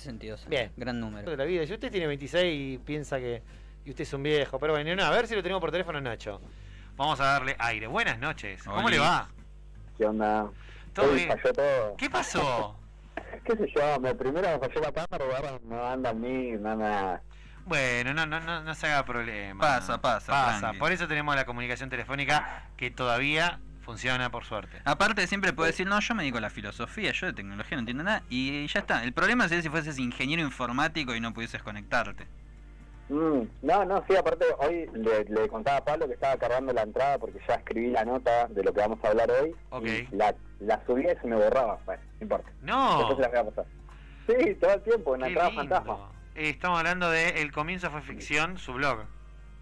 62 años. Bien. Gran número. De la vida. Si usted tiene 26 y piensa que y usted es un viejo, pero bueno, no, a ver si lo tenemos por teléfono, Nacho. Vamos a darle aire. Buenas noches. ¿Cómo Oli. le va? ¿Qué onda? ¿Todo Hoy bien? falló todo. ¿Qué pasó? ¿Qué sé yo? Primero me falló la pata, robaron una banda a mí, nada. Bueno, no se haga problema. Pasa, tranqui. Por eso tenemos la comunicación telefónica que todavía funciona, por suerte. Aparte siempre puedes decir, no, yo me dedico a la filosofía, yo de tecnología no entiendo nada, y ya está. El problema sería si fueses ingeniero informático y no pudieses conectarte. No, sí, aparte hoy le contaba a Pablo que estaba cargando la entrada porque ya escribí la nota de lo que vamos a hablar hoy. Ok. Y la subí y se me borraba. Bueno, no importa. No. Después se las voy a pasar. Sí, todo el tiempo, en la Qué entrada lindo. fantasma. Estamos hablando de El Comienzo Fue Ficción, su blog.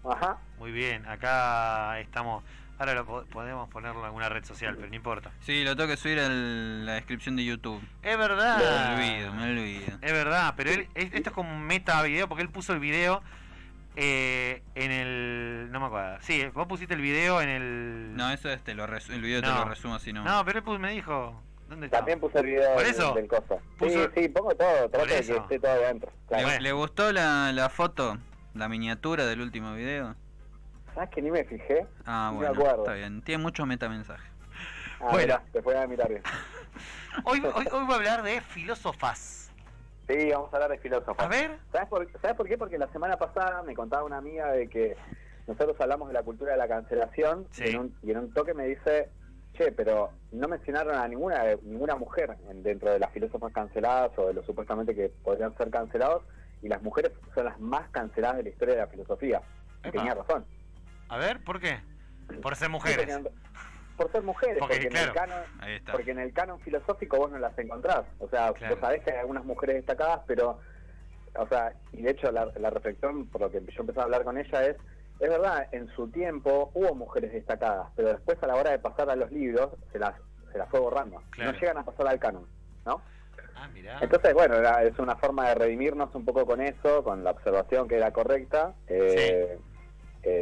Ajá. Muy bien, acá estamos. Ahora podemos ponerlo en alguna red social, pero no importa. Sí, lo tengo que subir en la descripción de YouTube. Es verdad. Me olvido. Es verdad, pero esto es como un meta video porque él puso el video en el... No me acuerdo. Sí, vos pusiste el video en el... No, eso es el video te No. lo resumo así no. No, pero él me dijo... ¿Dónde está? También puse el video ¿Por eso? del coso. Puso- Sí, pongo todo, trato de que eso? esté todo adentro. Claro. Bueno. ¿Le gustó la foto, la miniatura del último video? ¿Sabes que ni me fijé? Ah, No me bueno, acuerdo. está bien. Tiene muchos metamensajes. Ah, Bueno. mirá, después voy a mirar bien. Hoy voy a hablar de filósofas. Sí, vamos a hablar de filósofos. A ver. ¿Sabes por qué? Porque la semana pasada me contaba una amiga de que nosotros hablamos de la cultura de la cancelación. Sí. Y en un toque me dice, che, pero no mencionaron a ninguna mujer dentro de las filósofas canceladas o de los supuestamente que podrían ser cancelados, y las mujeres son las más canceladas de la historia de la filosofía. Y Epa. tenía razón. A ver, ¿por qué? Por ser mujeres. Por ser mujeres, Porque, claro. Ahí está. porque en el canon filosófico vos no las encontrás. O sea, Claro. vos sabés que hay algunas mujeres destacadas, pero, o sea, y de hecho la reflexión, por lo que yo empecé a hablar con ella es verdad, en su tiempo hubo mujeres destacadas, pero después a la hora de pasar a los libros se las fue borrando. Claro. No llegan a pasar al canon, ¿no? Ah, mirá. Entonces, bueno, es una forma de redimirnos un poco con eso, con la observación que era correcta.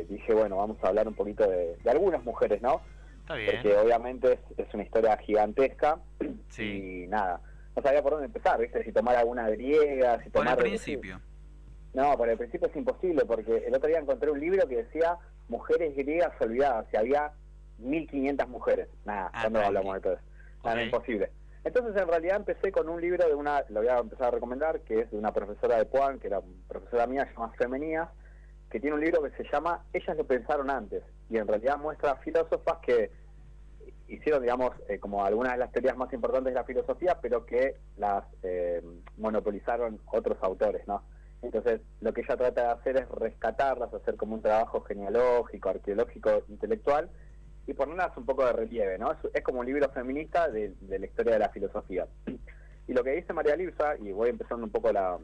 Dije, bueno, vamos a hablar un poquito de algunas mujeres, ¿no? Está bien. Porque obviamente es una historia gigantesca. Sí. Y nada, no sabía por dónde empezar, ¿viste? Si tomar alguna griega, si Por tomar... el principio. No, por el principio es imposible, porque el otro día encontré un libro que decía Mujeres griegas olvidadas, y había 1500 mujeres. Nada, ¿cuándo tranqui. hablamos de todo eso? Nada, Ok. imposible. Entonces, en realidad, empecé con un libro lo voy a empezar a recomendar, que es de una profesora de Puan, que era profesora mía, se llama Femenías, que tiene un libro que se llama Ellas lo pensaron antes, y en realidad muestra filósofas que hicieron, digamos, como algunas de las teorías más importantes de la filosofía, pero que las monopolizaron otros autores, ¿no? Entonces, lo que ella trata de hacer es rescatarlas, hacer como un trabajo genealógico, arqueológico, intelectual, y ponerlas un poco de relieve, ¿no? Es como un libro feminista de la historia de la filosofía. Y lo que dice María Lirsa, y voy empezando un poco la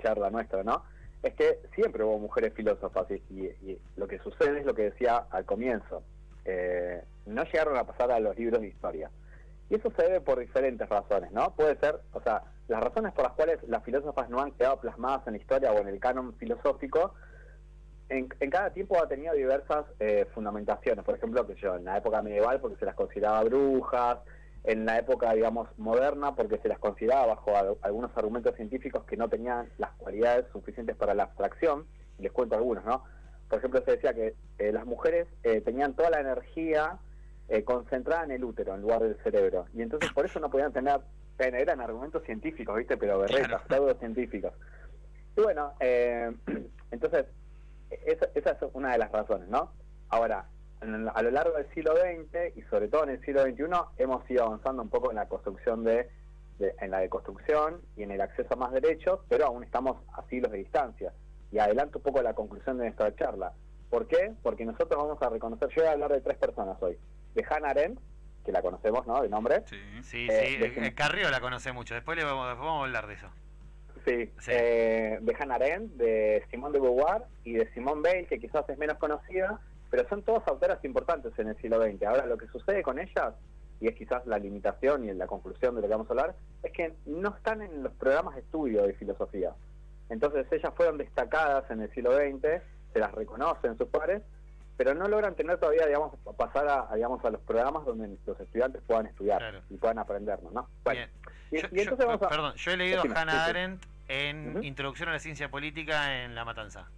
charla nuestra, ¿no? Es que siempre hubo mujeres filósofas, y lo que sucede es lo que decía al comienzo. No llegaron a pasar a los libros de historia. Y eso se debe por diferentes razones, ¿no? Puede ser, o sea, las razones por las cuales las filósofas no han quedado plasmadas en la historia o en el canon filosófico, en cada tiempo ha tenido diversas fundamentaciones. Por ejemplo, que yo, en la época medieval porque se las consideraba brujas, en la época, digamos, moderna porque se las consideraba bajo algunos argumentos científicos que no tenían las cualidades suficientes para la abstracción. Y les cuento algunos, ¿no? Por ejemplo, se decía que las mujeres tenían toda la energía concentrada en el útero en lugar del cerebro, y entonces por eso no podían tener, eran argumentos científicos, ¿viste? Pero berretas, pseudocientíficos. Y bueno, entonces esa es una de las razones, ¿no? Ahora, a lo largo del siglo XX y sobre todo en el siglo XXI hemos ido avanzando un poco en la construcción en la deconstrucción y en el acceso a más derechos, pero aún estamos a siglos de distancia. Y adelanto un poco la conclusión de nuestra charla. ¿Por qué? Porque nosotros vamos a reconocer, yo voy a hablar de 3 personas hoy. De Hannah Arendt, que la conocemos, ¿no? De nombre. Sí. Sí, Carrió la conoce mucho. Después vamos a hablar de eso. Sí. Sí. De Hannah Arendt, de Simone de Beauvoir y de Simone Weil, que quizás es menos conocida, pero son todas autoras importantes en el siglo XX. Ahora, lo que sucede con ellas, y es quizás la limitación y la conclusión de lo que vamos a hablar, es que no están en los programas de estudio de filosofía. Entonces ellas fueron destacadas en el siglo XX, se las reconoce en sus pares, pero no logran tener todavía, digamos, pasar a los programas donde los estudiantes puedan estudiar y puedan aprendernos, ¿no? Bueno, entonces vamos a... Perdón, yo he leído a Hannah Arendt en Ujú. Introducción a la Ciencia Política en La Matanza.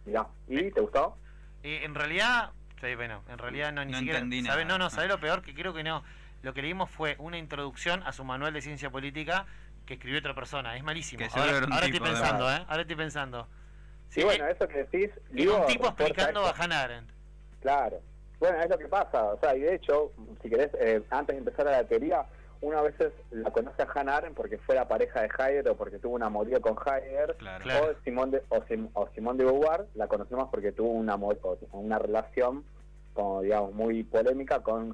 Mirá, ¿y te gustó? En realidad, sí, bueno, en realidad ni No siquiera... entendí ¿sabes? nada. No, ¿sabés lo peor? Que creo que no. Lo que leímos fue una introducción a su manual de ciencia política que escribió otra persona. Es malísimo. Que seguro era un Ahora estoy tipo, pensando, Ahora estoy pensando. Sí, bueno, eso que decís... Y un tipo refuerza explicando a esto. Hannah Arendt. Claro. Bueno, es lo que pasa. O sea, y de hecho, si querés, antes de empezar a la teoría, uno a veces la conoce a Hannah Arendt porque fue la pareja de Heidegger o porque tuvo un amorío con Heidegger. Claro. Claro. O Simone de Beauvoir la conocemos porque tuvo una relación, como digamos, muy polémica con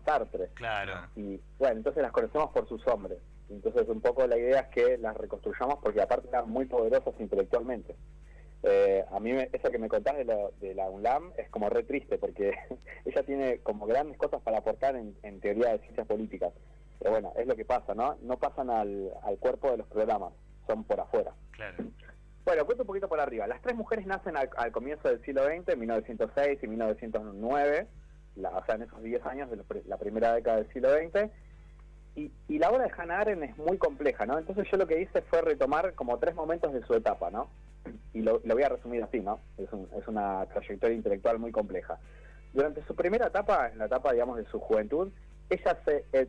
Sartre. Claro. Y bueno, entonces las conocemos por sus hombres. Entonces un poco la idea es que las reconstruyamos porque aparte eran muy poderosas intelectualmente. A mí eso que me contás de la UNLAM es como re triste porque ella tiene como grandes cosas para aportar en teoría de ciencias políticas. Pero bueno, es lo que pasa, ¿no? No pasan al cuerpo de los programas, son por afuera. Claro. Bueno, cuento un poquito por arriba. Las tres mujeres nacen al comienzo del siglo XX, en 1906 y 1909, o sea, en esos 10 años de la primera década del siglo XX. Y la obra de Hannah Arendt es muy compleja, ¿no? Entonces yo lo que hice fue retomar como 3 momentos de su etapa, ¿no? Y lo voy a resumir así, ¿no? Es una trayectoria intelectual muy compleja. Durante su primera etapa, en la etapa, digamos, de su juventud, ella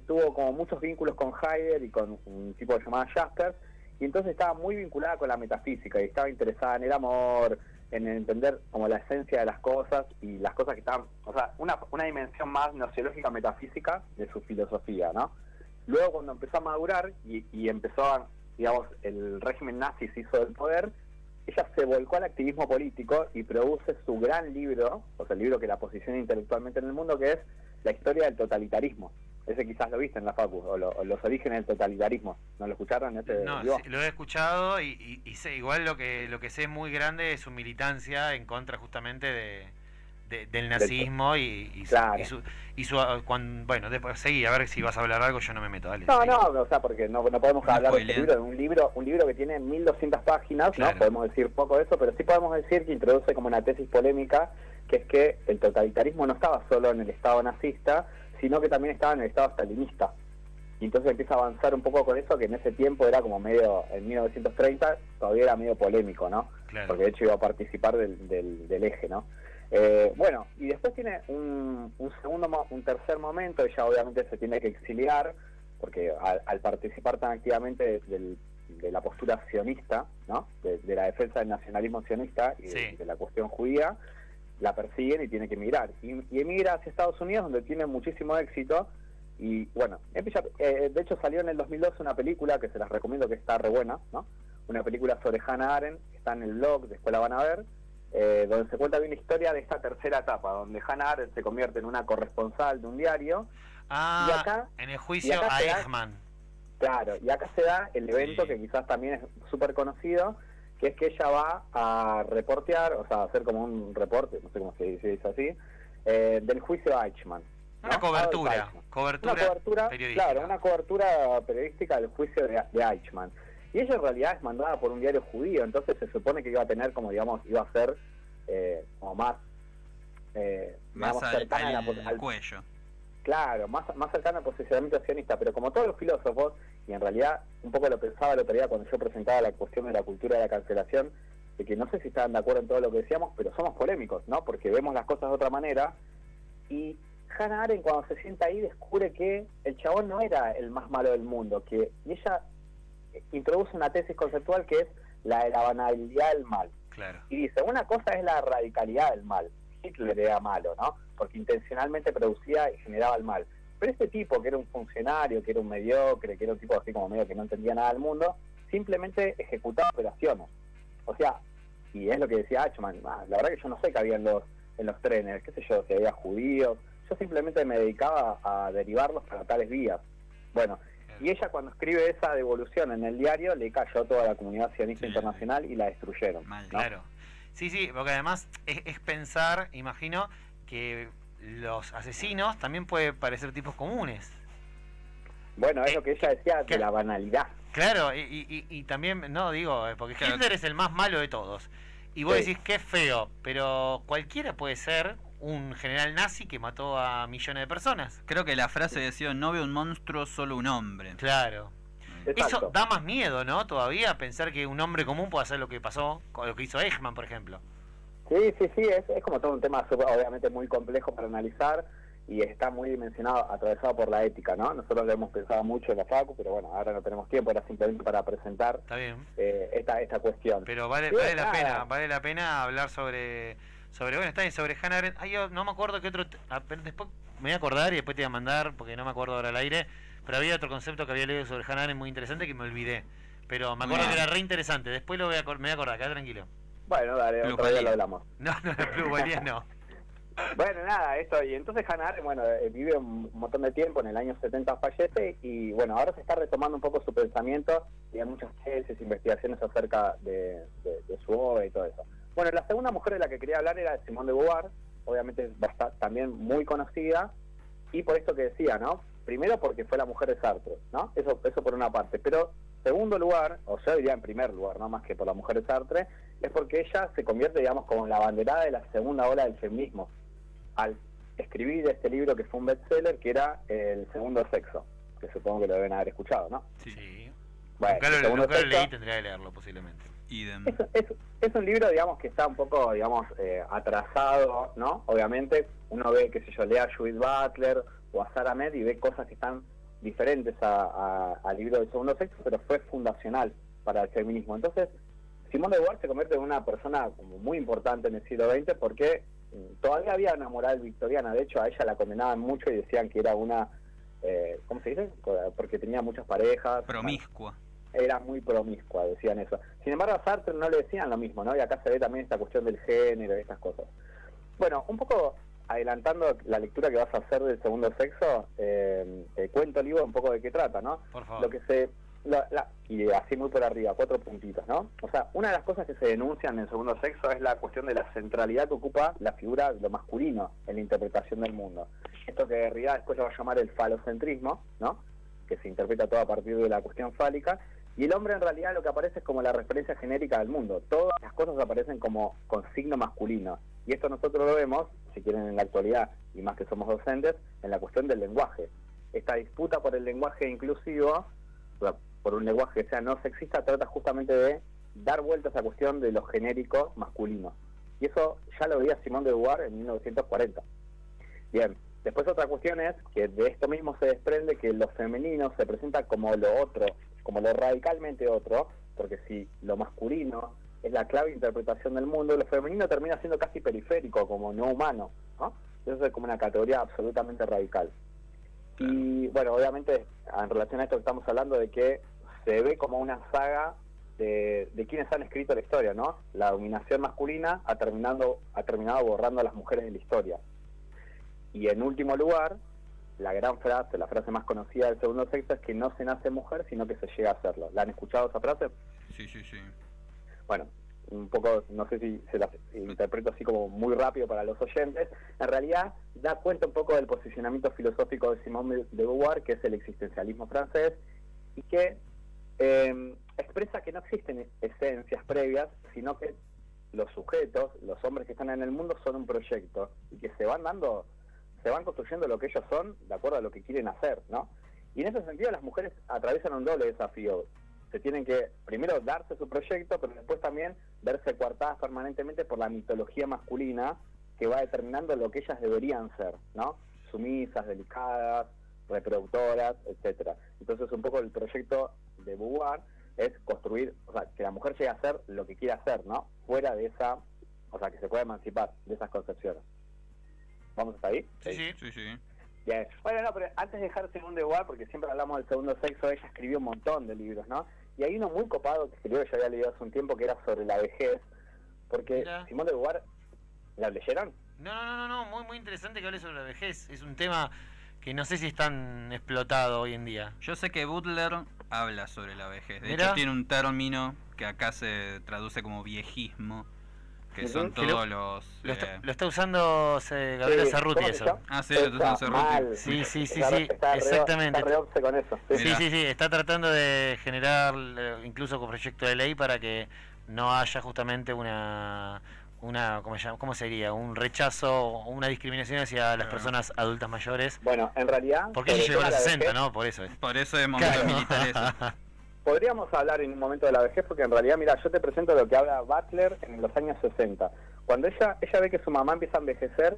tuvo como muchos vínculos con Heidegger y con un tipo llamado Jaspers, y entonces estaba muy vinculada con la metafísica y estaba interesada en el amor, en entender como la esencia de las cosas y las cosas que estaban, o sea, una dimensión más gnoseológica metafísica de su filosofía, ¿no? Luego cuando empezó a madurar y empezó, digamos, el régimen nazi se hizo del poder, ella se volcó al activismo político y produce su gran libro, o sea, el libro que la posiciona intelectualmente en el mundo, que es La historia del totalitarismo. Ese quizás lo viste en la facu, o los orígenes del totalitarismo. ¿No lo escucharon? No, sí, lo he escuchado y sé, igual lo que sé muy grande es su militancia en contra justamente del nazismo claro. bueno, después seguí, a ver si vas a hablar algo, yo no me meto, dale. No, seguí. o sea, porque no podemos hablar de este libro, un libro que tiene 1200 páginas, Claro. ¿no? Podemos decir poco de eso, pero sí podemos decir que introduce como una tesis polémica, que es que el totalitarismo no estaba solo en el estado nazista, sino que también estaba en el estado stalinista. Y entonces empieza a avanzar un poco con eso, que en ese tiempo era como medio, en 1930, todavía era medio polémico, ¿no? Claro. Porque de hecho iba a participar del eje, ¿no? Bueno, y después tiene un tercer momento, ella obviamente se tiene que exiliar, porque al participar tan activamente de la postura sionista, ¿no? De la defensa del nacionalismo sionista y Sí. de la cuestión judía, la persiguen y tiene que emigrar. Y emigra hacia Estados Unidos, donde tiene muchísimo éxito. Y bueno, de hecho salió en el 2012 una película que se las recomiendo, que está re buena, ¿no? Una película sobre Hannah Arendt, que está en el blog, después la van a ver, donde se cuenta bien la historia de esta tercera etapa, donde Hannah Arendt se convierte en una corresponsal de un diario. Ah, y acá, en el juicio a Eichmann. Claro, y acá se da el evento Sí. que quizás también es súper conocido, que es que ella va a reportear, o sea, a hacer como un reporte, no sé cómo se dice así, del juicio a Eichmann. Una ¿no? cobertura, Adolf Eichmann. cobertura Una cobertura periodística. Claro, una cobertura periodística del juicio de Eichmann. Y ella en realidad es mandada por un diario judío, entonces se supone que iba a tener como, digamos, iba a ser como más Más cercana al cuello. Claro, más cercana al posicionamiento sionista, pero como todos los filósofos, y en realidad un poco lo pensaba el otro día cuando yo presentaba la cuestión de la cultura de la cancelación, de que no sé si estaban de acuerdo en todo lo que decíamos, pero somos polémicos, ¿no? Porque vemos las cosas de otra manera, y Hannah Arendt cuando se sienta ahí descubre que el chabón no era el más malo del mundo, y ella introduce una tesis conceptual que es la de la banalidad del mal. Claro. Y dice, una cosa es la radicalidad del mal. Hitler era malo, ¿no? Porque intencionalmente producía y generaba el mal. Pero este tipo, que era un funcionario, que era un mediocre, que era un tipo así como medio que no entendía nada del mundo, simplemente ejecutaba operaciones. O sea, y es lo que decía Eichmann, la verdad que yo no sé qué había en los trenes, qué sé yo, si había judíos, yo simplemente me dedicaba a derivarlos para tales vías. Bueno, y ella cuando escribe esa devolución en el diario, le cayó toda la comunidad sionista internacional y la destruyeron. Mal. ¿no? Claro. Sí, porque además es pensar, imagino, que los asesinos también pueden parecer tipos comunes. Bueno, es lo que ella decía de ¿qué? la banalidad. Claro, y también, no digo, porque Claro. Hitler es el más malo de todos. Y vos Sí. decís que es feo, pero cualquiera puede ser un general nazi que mató a millones de personas. Creo que la frase decía, no veo un monstruo, solo un hombre. Claro. Exacto. Eso da más miedo, ¿no? Todavía pensar que un hombre común puede hacer lo que pasó, con lo que hizo Eichmann, por ejemplo. Sí, es como todo un tema obviamente muy complejo para analizar y está muy dimensionado, atravesado por la ética, ¿no? Nosotros lo hemos pensado mucho en la facu, pero bueno, ahora no tenemos tiempo, era simplemente para presentar Está bien. esta cuestión. Pero vale Sí, la nada. pena, vale la pena hablar sobre bueno, está bien, sobre Hannah Arendt. Ay, yo no me acuerdo qué otro, después me voy a acordar y después te voy a mandar, porque no me acuerdo ahora al aire, pero había otro concepto que había leído sobre Hannah Arendt muy interesante que me olvidé. Pero me acuerdo Bien. que era re interesante, después me voy a acordar, quedá tranquilo. Bueno, dale, otro día lo hablamos. No, plusvalía no. Bueno, nada, esto, y entonces Hannah Arendt, bueno, vive un montón de tiempo, en el año 70 fallece, y bueno, ahora se está retomando un poco su pensamiento, y hay muchas tesis, investigaciones acerca de su obra y todo eso. Bueno, la segunda mujer de la que quería hablar era Simone de Beauvoir, obviamente también muy conocida, y por esto que decía, ¿no? Primero porque fue la mujer de Sartre, ¿no? Eso por una parte, pero segundo lugar, o yo diría en primer lugar, no más que por la mujer de Sartre, es porque ella se convierte, digamos, como la abanderada de la segunda ola del feminismo, al escribir este libro que fue un bestseller, que era El segundo sexo, que supongo que lo deben haber escuchado, ¿no? Sí. Bueno, Nunca El lo segundo leí, sexo tendría que leerlo posiblemente. Idem. es un libro, digamos, que está un poco, digamos, atrasado, ¿no? Obviamente, uno ve, qué sé yo, lee a Judith Butler o a Sara Ahmed y ve cosas que están diferentes al libro del segundo sexo, pero fue fundacional para el feminismo. Entonces, Simone de Beauvoir se convierte en una persona como muy importante en el siglo XX porque todavía había una moral victoriana. De hecho, a ella la condenaban mucho y decían que era una, ¿cómo se dice? Porque tenía muchas parejas. Promiscua. Era muy promiscua, decían eso. Sin embargo, a Sartre no le decían lo mismo, ¿no? Y acá se ve también esta cuestión del género y estas cosas. Bueno, un poco adelantando la lectura que vas a hacer del segundo sexo, cuento el libro un poco de qué trata, ¿no? Por favor. Lo que se... y así muy por arriba, 4 puntitos, ¿no? O sea, una de las cosas que se denuncian en el segundo sexo es la cuestión de la centralidad que ocupa la figura de lo masculino en la interpretación del mundo. Esto que Derrida después lo va a llamar el falocentrismo, ¿no? Que se interpreta todo a partir de la cuestión fálica, y el hombre en realidad lo que aparece es como la referencia genérica del mundo. Todas las cosas aparecen como con signo masculino. Y esto nosotros lo vemos, si quieren en la actualidad, y más que somos docentes, en la cuestión del lenguaje. Esta disputa por el lenguaje inclusivo, por un lenguaje que sea no sexista, trata justamente de dar vuelta a esa cuestión de lo genérico masculino. Y eso ya lo veía Simone de Beauvoir en 1940. Bien, después otra cuestión es que de esto mismo se desprende que lo femenino se presenta como lo otro, como lo radicalmente otro, porque si lo masculino es la clave de interpretación del mundo, lo femenino termina siendo casi periférico, como no humano, ¿no? Eso es como una categoría absolutamente radical. Y bueno, obviamente en relación a esto que estamos hablando de que se ve como una saga de quienes han escrito la historia, ¿no? La dominación masculina ha terminado borrando a las mujeres de la historia. Y en último lugar, la gran frase, la frase más conocida del segundo sexo es que no se nace mujer, sino que se llega a hacerlo. ¿La han escuchado esa frase? Sí. Bueno, un poco, no sé si se la interpreto así como muy rápido para los oyentes. En realidad, da cuenta un poco del posicionamiento filosófico de Simone de Beauvoir, que es el existencialismo francés, y que expresa que no existen esencias previas, sino que los sujetos, los hombres que están en el mundo, son un proyecto, y que se van construyendo lo que ellos son de acuerdo a lo que quieren hacer, ¿no? Y en ese sentido las mujeres atraviesan un doble desafío. Se tienen que primero darse su proyecto, pero después también verse coartadas permanentemente por la mitología masculina que va determinando lo que ellas deberían ser, ¿no? Sumisas, delicadas, reproductoras, etcétera. Entonces un poco el proyecto de Beauvoir es construir, o sea, que la mujer llegue a hacer lo que quiera hacer, ¿no? Fuera de esa, o sea, que se pueda emancipar de esas concepciones. ¿Vamos hasta ahí? Sí. Bien. Bueno, no, pero antes de dejar Simone de Beauvoir, porque siempre hablamos del segundo sexo, ella escribió un montón de libros, ¿no? Y hay uno muy copado que escribió, que yo había leído hace un tiempo, que era sobre la vejez, porque Mira. Simone de Beauvoir, ¿la leyeron? No, muy interesante que hable sobre la vejez. Es un tema que no sé si es tan explotado hoy en día. Yo sé que Butler habla sobre la vejez. De Mirá. hecho, tiene un término que acá se traduce como viejismo, que son Ujú. todos los... Lo está usando Gabriela Sí, Cerruti ¿cómo se eso. llama? Ah, sí, lo está usando Cerruti. Mal. Sí, Está exactamente. re obse con eso. Sí. Mirá. Sí, está tratando de generar, incluso con proyecto de ley, para que no haya justamente ¿cómo sería? Un rechazo o una discriminación hacia las Claro. personas adultas mayores. Bueno, en realidad... Porque sobre ella llegó a el los tema de la 60, vejez, ¿no? Por eso es. Por eso es momento Claro. militar eso. Podríamos hablar en un momento de la vejez, porque en realidad, mira, yo te presento lo que habla Butler en los años 60. Cuando ella ve que su mamá empieza a envejecer,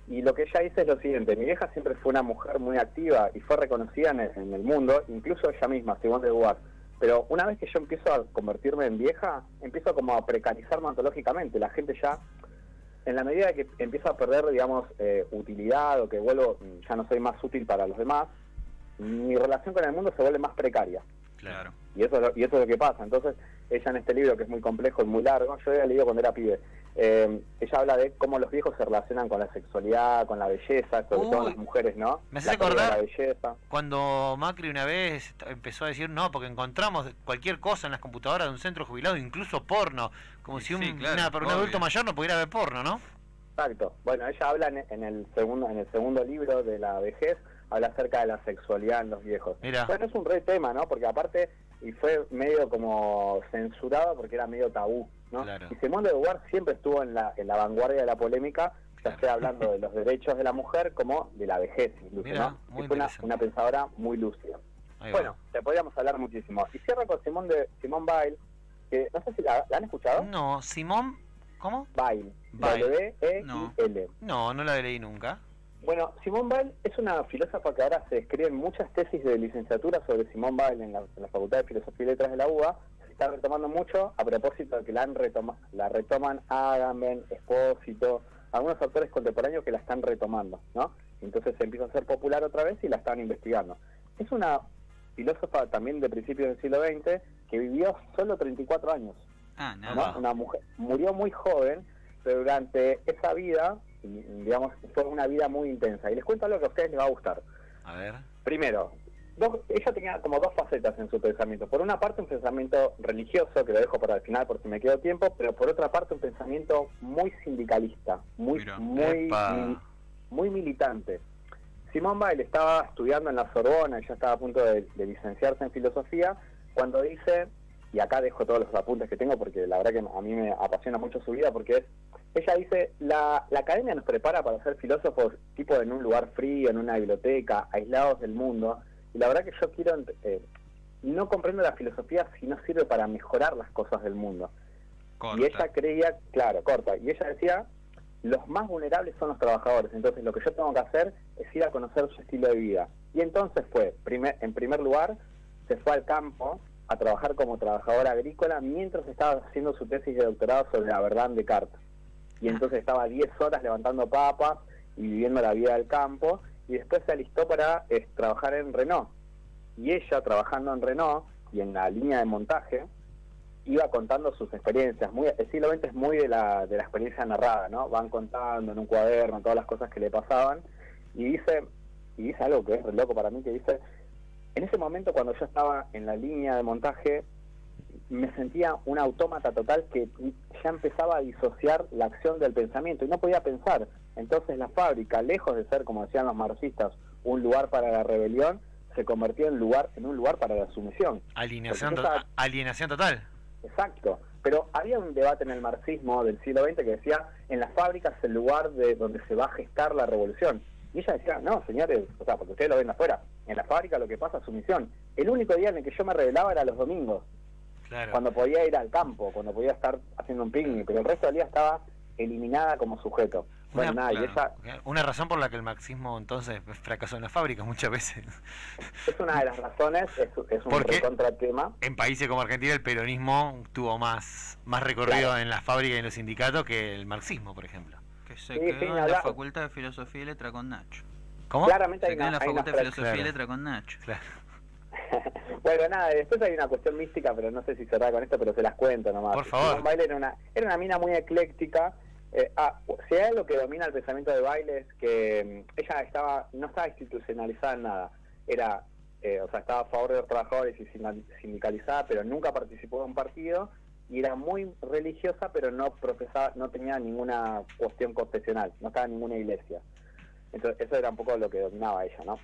y lo que ella dice es lo siguiente: mi vieja siempre fue una mujer muy activa y fue reconocida en el mundo, incluso ella misma, Simone de Beauvoir. Pero una vez que yo empiezo a convertirme en vieja, empiezo como a precarizarme ontológicamente. La gente ya, en la medida que empiezo a perder, digamos, utilidad, o que vuelvo, ya no soy más útil para los demás, mi relación con el mundo se vuelve más precaria. Claro. Y eso es lo que pasa. Entonces, ella en este libro, que es muy complejo y muy largo, yo había leído cuando era pibe, ella habla de cómo los viejos se relacionan con la sexualidad, con la belleza, sobre todo Uy, las mujeres, ¿no? me hace La pérdida de acordar la belleza. cuando Macri una vez empezó a decir no, porque encontramos cualquier cosa en las computadoras de un centro jubilado, incluso porno, como si Sí, claro, un obvio. adulto mayor no pudiera ver porno, ¿no? Exacto. Bueno, ella habla en el segundo libro de la vejez, habla acerca de la sexualidad en los viejos. Mirá. Bueno, es un re tema, ¿no? Porque aparte, y fue medio como censurado porque era medio tabú, ¿no? Claro. Y Simone de Beauvoir siempre estuvo en la vanguardia de la polémica, ya sea hablando de los derechos de la mujer como de la vejez, incluso, Mirá, ¿no? muy Y fue interesante. una pensadora muy lúcida. Ahí va. Bueno, te podríamos hablar muchísimo. Y cierro con Simone Weil, que no sé si la han escuchado. No, Simón, ¿cómo? Weil, Weil. W-E-I-L. No la leí nunca. Bueno, Simone Weil es una filósofa que ahora se escriben muchas tesis de licenciatura sobre Simone Weil en la Facultad de Filosofía y Letras de la UBA. Se está retomando mucho a propósito de que la retoman Agamben, Espósito, algunos autores contemporáneos que la están retomando, ¿no? Entonces se empieza a hacer popular otra vez y la están investigando. Es una filósofa también de principios del siglo XX que vivió solo 34 años. Ah, ¿no? nada. Una mujer murió muy joven, pero durante esa vida, digamos, fue una vida muy intensa. Y les cuento algo que a ustedes les va a gustar. A ver. Primero, ella tenía como dos facetas en su pensamiento. Por una parte, un pensamiento religioso, que lo dejo para el final por si me quedo tiempo, pero por otra parte, un pensamiento muy sindicalista, Mira. muy militante. Simone Weil estaba estudiando en la Sorbona y ya estaba a punto de licenciarse en filosofía, cuando dice, y acá dejo todos los apuntes que tengo porque la verdad que a mí me apasiona mucho su vida, porque ella dice, la academia nos prepara para ser filósofos tipo en un lugar frío, en una biblioteca, aislados del mundo, y la verdad que yo quiero, no comprendo la filosofía si no sirve para mejorar las cosas del mundo. Corta. Y ella creía, claro, corta, y ella decía, los más vulnerables son los trabajadores, entonces lo que yo tengo que hacer es ir a conocer su estilo de vida. Y entonces en primer lugar, se fue al campo a trabajar como trabajadora agrícola mientras estaba haciendo su tesis de doctorado sobre la verdad de Descartes. Y entonces estaba 10 horas levantando papas y viviendo la vida del campo, y después se alistó para trabajar en Renault. Y ella, trabajando en Renault y en la línea de montaje, iba contando sus experiencias. El siglo XX es muy de la experiencia narrada, ¿no? Van contando en un cuaderno todas las cosas que le pasaban, y dice algo que es re loco para mí, que dice, en ese momento cuando yo estaba en la línea de montaje, me sentía un autómata total que ya empezaba a disociar la acción del pensamiento y no podía pensar. Entonces la fábrica, lejos de ser, como decían los marxistas, un lugar para la rebelión, se convirtió en un lugar para la sumisión. Alienación Porque total. Exacto, pero había un debate en el marxismo del siglo XX que decía, en las fábricas es el lugar donde se va a gestar la revolución. Y ella decía, no, señores, o sea, porque ustedes lo ven afuera, en la fábrica lo que pasa es sumisión. El único día en el que yo me rebelaba era los domingos, Claro. cuando podía ir al campo, cuando podía estar haciendo un picnic, pero el resto del día estaba eliminada como sujeto. Bueno, nada, claro. y ella Una razón por la que el marxismo entonces fracasó en las fábricas muchas veces. es una de las razones, es un ¿Por qué? recontratema. En países como Argentina el peronismo tuvo más recorrido Claro. en las fábricas y en los sindicatos que el marxismo, por ejemplo. Que se Sí, quedó sí, en la habla- Facultad de Filosofía y Letra con Nacho. ¿Cómo? Claramente Se hay quedó en una, la hay una Facultad de frase. Filosofía y Claro. Letra con Nacho. Claro. Bueno, nada, después hay una cuestión mística, pero no sé si cerrar con esto, pero se las cuento nomás. Por favor. Simone Weil era una mina muy ecléctica. Si hay algo que domina el pensamiento de Weil es que ella no estaba institucionalizada en nada. Estaba a favor de los trabajadores y sindicalizada, pero nunca participó de un partido. y era muy religiosa, pero no profesaba, no tenía ninguna cuestión confesional, no estaba en ninguna iglesia. Entonces eso era un poco lo que dominaba a ella, ¿no?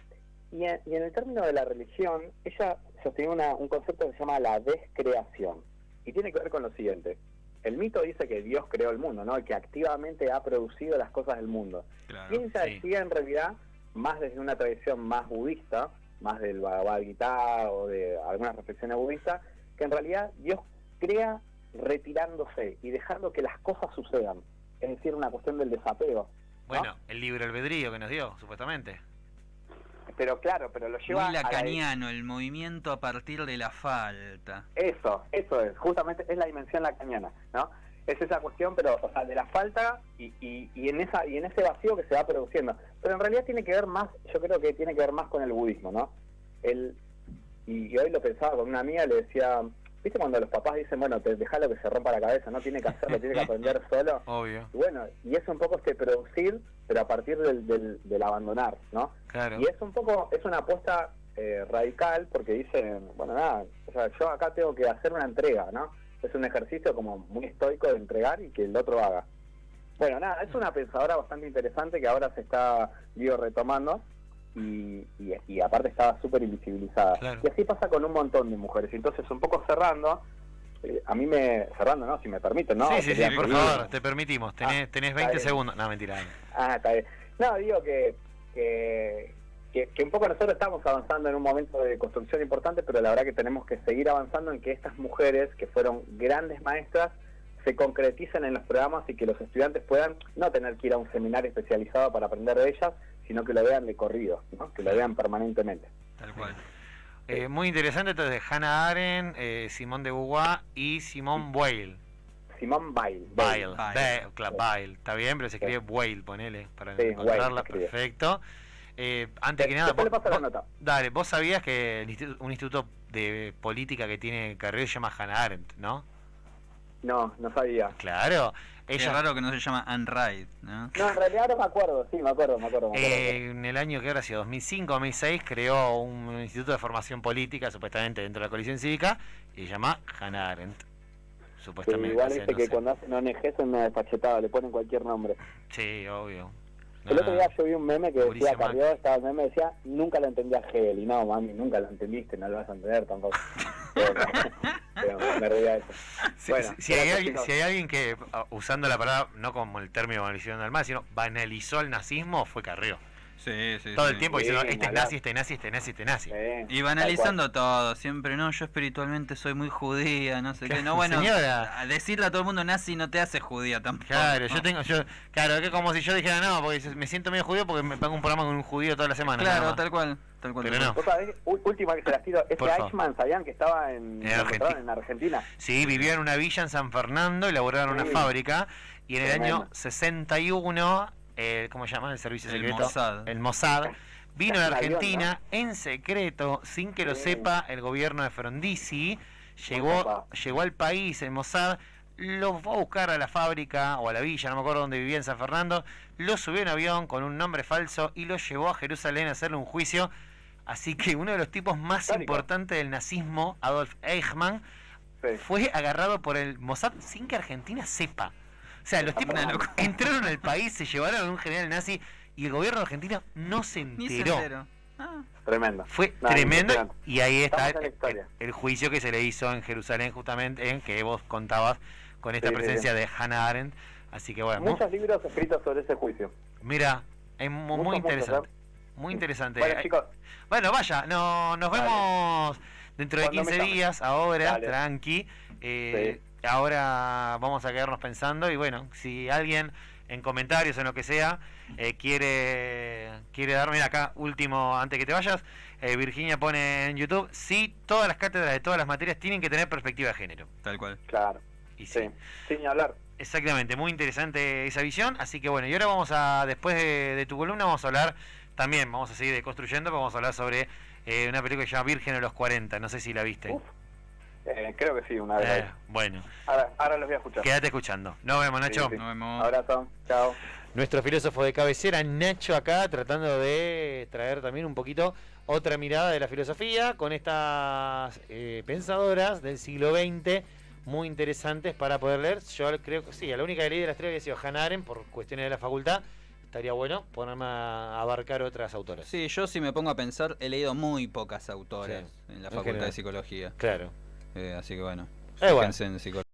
Y en el término de la religión, ella sostenía un concepto que se llama la descreación, y tiene que ver con lo siguiente. El mito dice que Dios creó el mundo, ¿no? Y que activamente ha producido las cosas del mundo. Claro, Y ella decía en realidad, más desde una tradición más budista, más del Bhagavad Gita o de algunas reflexiones budistas, que en realidad Dios crea retirándose y dejando que las cosas sucedan. Es decir, una cuestión del desapego, ¿no? Bueno, el libre albedrío que nos dio, supuestamente. Pero claro, pero lo lleva muy a lacaniano, el movimiento a partir de la falta. Eso es, justamente es la dimensión lacaniana, ¿no? Es esa cuestión, pero, o sea, de la falta y en ese vacío que se va produciendo. Pero en realidad tiene que ver más, yo creo que tiene que ver más con el budismo, ¿no? Y hoy lo pensaba con una amiga, le decía, ¿viste cuando los papás dicen, bueno, dejalo que se rompa la cabeza, no tiene que hacerlo, tiene que aprender solo? Obvio. Y bueno, y es un poco producir, pero a partir del abandonar, ¿no? Claro. Y es un poco, es una apuesta radical, porque dicen, bueno, nada, o sea, yo acá tengo que hacer una entrega, ¿no? Es un ejercicio como muy estoico de entregar y que el otro haga. Bueno, nada, es una pensadora bastante interesante que ahora se está, retomando y aparte estaba súper invisibilizada. Claro. Y así pasa con un montón de mujeres. Entonces, un poco cerrando, cerrando, ¿no? Si me permiten, ¿no? Sí, por favor, te permitimos. Tenés 20 segundos. No, mentira. Está bien. No, digo que un poco nosotros estamos avanzando en un momento de construcción importante, pero la verdad que tenemos que seguir avanzando en que estas mujeres, que fueron grandes maestras, se concreticen en los programas y que los estudiantes puedan no tener que ir a un seminario especializado para aprender de ellas, sino que lo vean de corrido, ¿no? Que lo vean permanentemente. Tal cual. Muy interesante entonces, Hannah Arendt, Simone de Beauvoir y Simone Weil. Simone Weil. Weil. Está bien, pero se escribe Weil, ponele, para Sí, encontrarla. Weil, perfecto. Antes que nada, Después le paso la nota. Dale, vos sabías que un instituto de política que tiene Carrillo se llama Hannah Arendt, ¿no? No sabía. Claro. Es raro que no se llama Anne Wright, ¿no? No, en realidad no me acuerdo, sí, me acuerdo. En el año que ahora sido 2005-2006 creó un instituto de formación política, supuestamente dentro de la coalición cívica, y se llama Hannah Arendt. Sí, Supuestamente. igual viste que cuando hacen ONG son una despachetada, le ponen cualquier nombre. Sí, obvio. El otro día yo vi un meme que Mauricio decía, Carrió, estaba el meme, decía, nunca lo entendía Hegel, y no, mami, nunca lo entendiste, no lo vas a entender tampoco. pero me reía de eso. Bueno, si hay alguien que, usando la palabra, no como el término banalización del mal, sino banalizó el nazismo, fue Carrió. Sí. Todo el tiempo diciendo, Sí, este es nazi. Y banalizando todo, siempre, no, yo espiritualmente soy muy judía, no sé qué. No, bueno, señora. a decirle a todo el mundo nazi no te hace judía tampoco. Claro, ¿no? claro, que como si yo dijera, no, porque me siento medio judío porque me pongo un programa con un judío toda la semana. Claro, tal cual. Pero no. ¿Vos sabés? Última que se las tiro, Por favor. Eichmann, ¿sabían que estaba en Argentina? Sí, vivió en una villa en San Fernando y laboraba en una fábrica. Y en el año 61, ¿cómo se llama? El servicio secreto. El Mossad. Vino a Argentina en secreto, sin que lo sepa el gobierno de Frondizi. Llegó al país, el Mossad, lo fue a buscar a la fábrica o a la villa, no me acuerdo dónde vivía en San Fernando, lo subió en avión con un nombre falso y lo llevó a Jerusalén a hacerle un juicio. Así que uno de los tipos más importantes del nazismo, Adolf Eichmann, fue agarrado por el Mossad sin que Argentina sepa. O sea, los tipos entraron al país, se llevaron a un general nazi y el gobierno argentino no se enteró. Tremendo. Fue tremendo y ahí está el juicio que se le hizo en Jerusalén, justamente, en que vos contabas con esta presencia de Hannah Arendt. Así que bueno. Muchos libros escritos sobre ese juicio. Mira, es muy interesante. Muy interesante. Bueno, chicos. Bueno, vaya, nos vemos dentro de 15 días, ahora, tranqui. Ahora vamos a quedarnos pensando y bueno, si alguien en comentarios o en lo que sea quiere darme acá, último, antes que te vayas, Virginia pone en YouTube, sí, todas las cátedras de todas las materias tienen que tener perspectiva de género. Tal cual. Claro. Y sí. Sin hablar. Exactamente, muy interesante esa visión, así que bueno, y ahora después de tu columna vamos a hablar, también vamos a seguir deconstruyendo, vamos a hablar sobre una película que se llama Virgen a los 40, no sé si la viste. Creo que sí, una vez. Bueno. Ahora los voy a escuchar. Quédate escuchando. Nos vemos, Nacho. Nos vemos. Abrazo. Chao. Nuestro filósofo de cabecera, Nacho, acá tratando de traer también un poquito otra mirada de la filosofía con estas pensadoras del siglo XX, muy interesantes para poder leer. Yo creo que sí, la única que leí de las tres había sido Hannah Arendt por cuestiones de la facultad. Estaría bueno ponerme a abarcar otras autoras. Sí, yo si me pongo a pensar, he leído muy pocas autoras en la en Facultad general. de Psicología. Claro. Así que bueno, Bueno. fíjense en psicología.